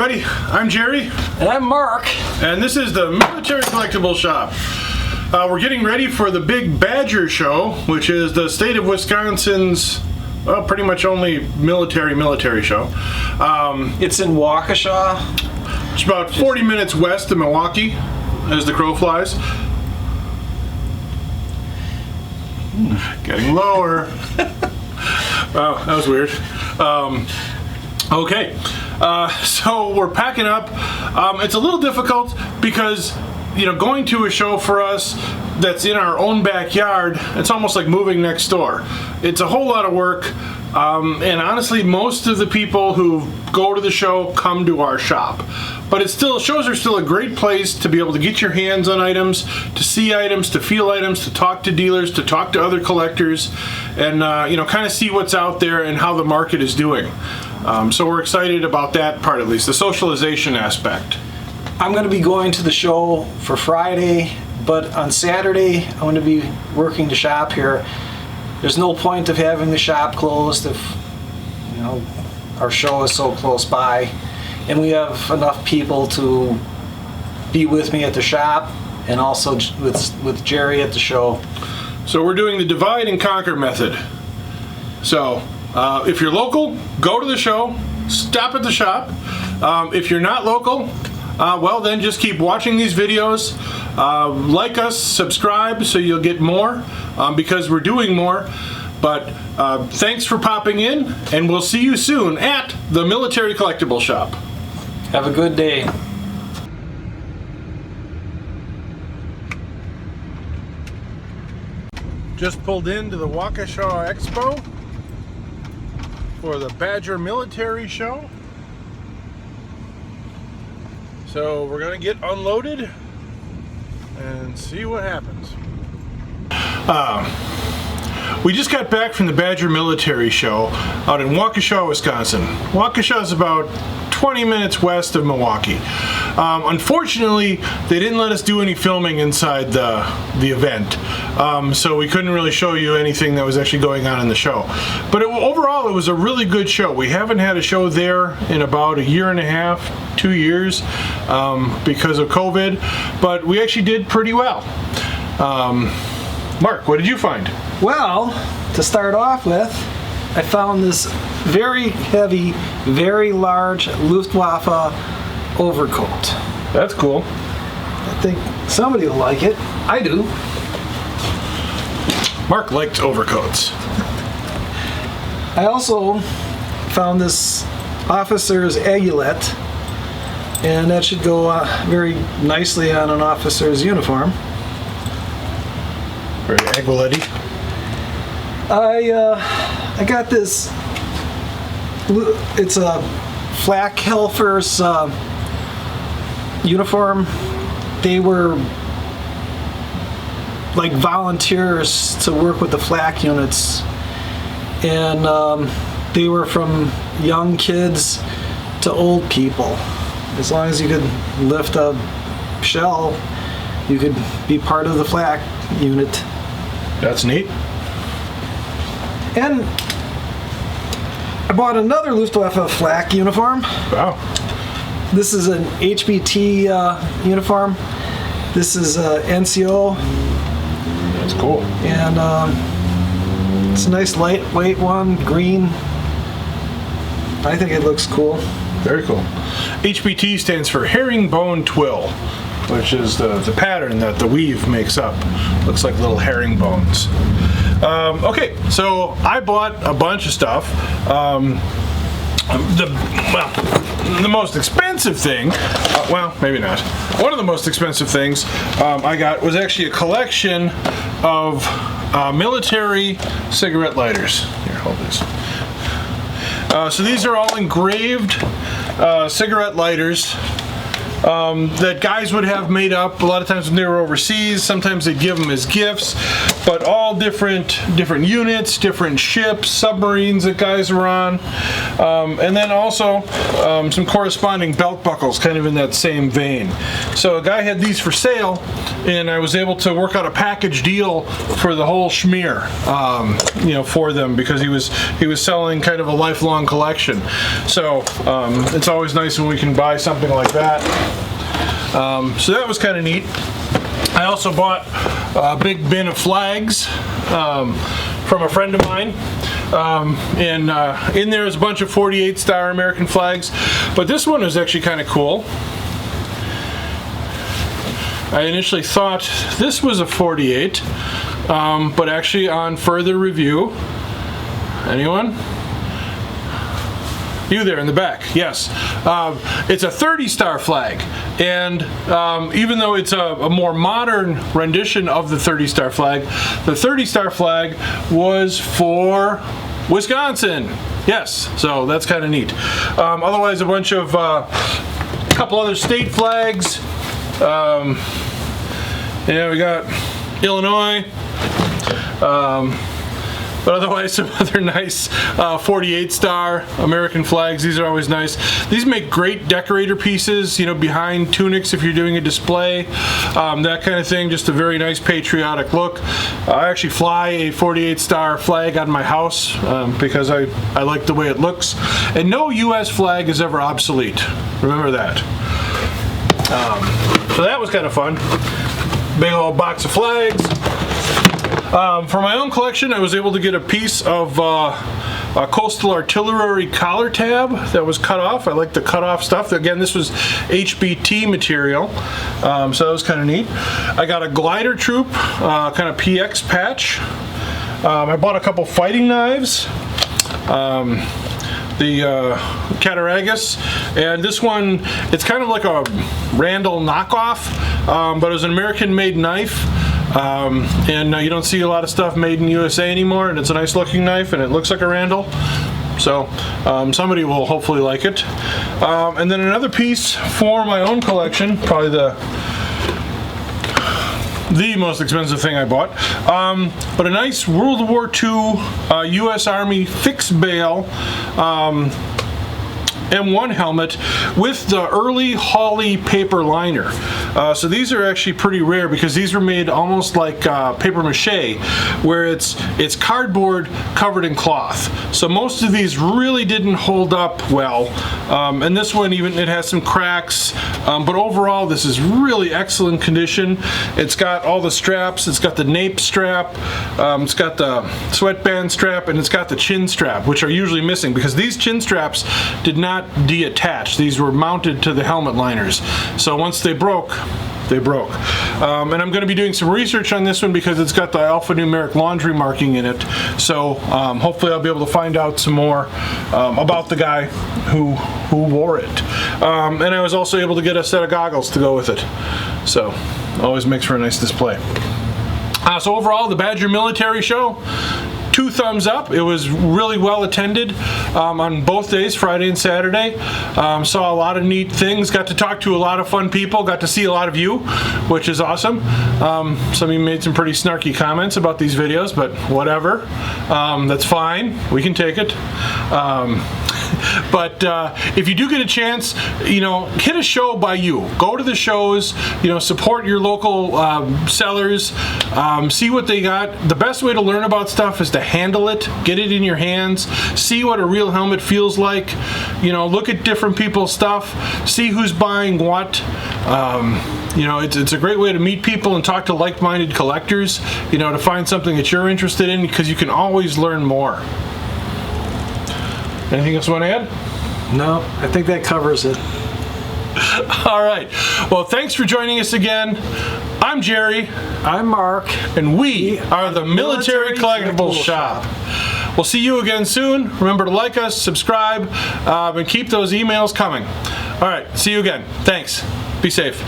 everybody, I'm Jerry. And I'm Mark. And this is the Military Collectibles Shop. We're getting ready for the big Badger Show, which is the state of Wisconsin's, well, pretty much only military show. It's in Waukesha. It's about 40 minutes west of Milwaukee, as the crow flies. Getting lower. Wow, that was weird. Okay, so we're packing up. It's a little difficult because, you know, going to a show for us that's in our own backyard, it's almost like moving next door. It's a whole lot of work, and honestly, most of the people who go to the show come to our shop. But it's still, shows are still a great place to be able to get your hands on items, to see items, to feel items, to talk to dealers, to talk to other collectors, and you know, kind of see what's out there and how the market is doing. So we're excited about that part, at least the socialization aspect. I'm going to be going to the show for Friday, but on Saturday I'm going to be working the shop here. There's no point of having the shop closed if, you know, our show is so close by, and we have enough people to be with me at the shop and also with Jerry at the show. So we're doing the divide and conquer method. So if you're local, go to the show, stop at the shop. If you're not local, well, then just keep watching these videos. Like us, subscribe so you'll get more, because we're doing more. But thanks for popping in, and we'll see you soon at the Military Collectible Shop. Have a good day. Just pulled into the Waukesha Expo for the Badger Military Show. So we're gonna get unloaded and see what happens. We just got back from the Badger Military Show out in Waukesha, Wisconsin. Waukesha is about 20 minutes west of Milwaukee. Unfortunately, they didn't let us do any filming inside the event, so we couldn't really show you anything that was actually going on in the show. But overall, it was a really good show. We haven't had a show there in about a year and a half, 2 years, because of COVID, but we actually did pretty well. Mark, what did you find? Well, to start off with, I found this very heavy, very large Luftwaffe overcoat. That's cool. I think somebody will like it. I do. Mark liked overcoats. I also found this officer's aiguilette, and that should go very nicely on an officer's uniform. Very aiguilette-y. I got this. It's a flak helfer's uniform. They were like volunteers to work with the flak units, and they were from young kids to old people. As long as you could lift a shell, you could be part of the flak unit. That's neat. And I bought another Luftwaffe flak uniform. Wow. This is an HBT uniform. This is NCO. That's cool. And it's a nice lightweight one, green. I think it looks cool. Very cool. HBT stands for herringbone twill, which is the pattern that the weave makes up. Looks like little herringbones. Okay, so I bought a bunch of stuff. The most expensive thing, well, maybe not. One of the most expensive things I got was actually a collection of military cigarette lighters. Here, hold this. So these are all engraved cigarette lighters. that guys would have made up a lot of times when they were overseas. Sometimes they'd give them as gifts, but all different units, different ships, submarines that guys were on, and then also some corresponding belt buckles, kind of in that same vein. So a guy had these for sale, and I was able to work out a package deal for the whole schmear, for them, because he was selling kind of a lifelong collection. So it's always nice when we can buy something like that. So that was kind of neat. I also bought a big bin of flags from a friend of mine. And in there is a bunch of 48 star American flags, but this one is actually kind of cool. I initially thought this was a 48, but actually on further review, anyone? You there in the back, yes. It's a 30 star flag, and even though it's a more modern rendition of the 30 star flag, the 30 star flag was for Wisconsin. Yes, so that's kind of neat. Otherwise, a bunch of couple other state flags. We got Illinois. But otherwise, some other nice 48 star American flags. These are always nice. These make great decorator pieces, behind tunics if you're doing a display, that kind of thing. Just a very nice patriotic look. I actually fly a 48 star flag on my house because I like the way it looks. And no U.S. flag is ever obsolete. Remember that. So that was kind of fun. Big old box of flags. For my own collection, I was able to get a piece of a coastal artillery collar tab that was cut off. I like the cut off stuff. Again, this was HBT material, so that was kind of neat. I got a glider troop kind of PX patch. I bought a couple fighting knives. The Cattaraugus, and this one, it's kind of like a Randall knockoff, but it was an American-made knife. And you don't see a lot of stuff made in USA anymore, and it's a nice looking knife, and it looks like a Randall. So somebody will hopefully like it. And then another piece for my own collection, probably the most expensive thing I bought, but a nice World War II U.S. Army fixed bale M1 helmet with the early Hawley paper liner. So these are actually pretty rare because these were made almost like paper mache, where it's cardboard covered in cloth. So most of these really didn't hold up well, and this one even, it has some cracks, but overall this is really excellent condition. It's got all the straps, it's got the nape strap, it's got the sweatband strap, and it's got the chin strap, which are usually missing because these chin straps did not deattach. These were mounted to the helmet liners. So once they broke, they broke. And I'm going to be doing some research on this one because it's got the alphanumeric laundry marking in it. So hopefully I'll be able to find out some more about the guy who wore it. And I was also able to get a set of goggles to go with it. So always makes for a nice display. So overall, the Badger Military Show, 2 thumbs up. It was really well attended on both days, Friday and Saturday. Saw a lot of neat things, got to talk to a lot of fun people, got to see a lot of you, which is awesome. Some of you made some pretty snarky comments about these videos, but whatever. That's fine. We can take it. But if you do get a chance, hit a show by you. Go to the shows, support your local sellers, see what they got. The best way to learn about stuff is to handle it, get it in your hands, see what a real helmet feels like, look at different people's stuff, see who's buying what. It's a great way to meet people and talk to like-minded collectors, to find something that you're interested in, because you can always learn more. Anything else you want to add? No, I think that covers it. All right. Well, thanks for joining us again. I'm Jerry. I'm Mark. And we are the Military Collectibles Shop. We'll see you again soon. Remember to like us, subscribe, and keep those emails coming. All right. See you again. Thanks. Be safe.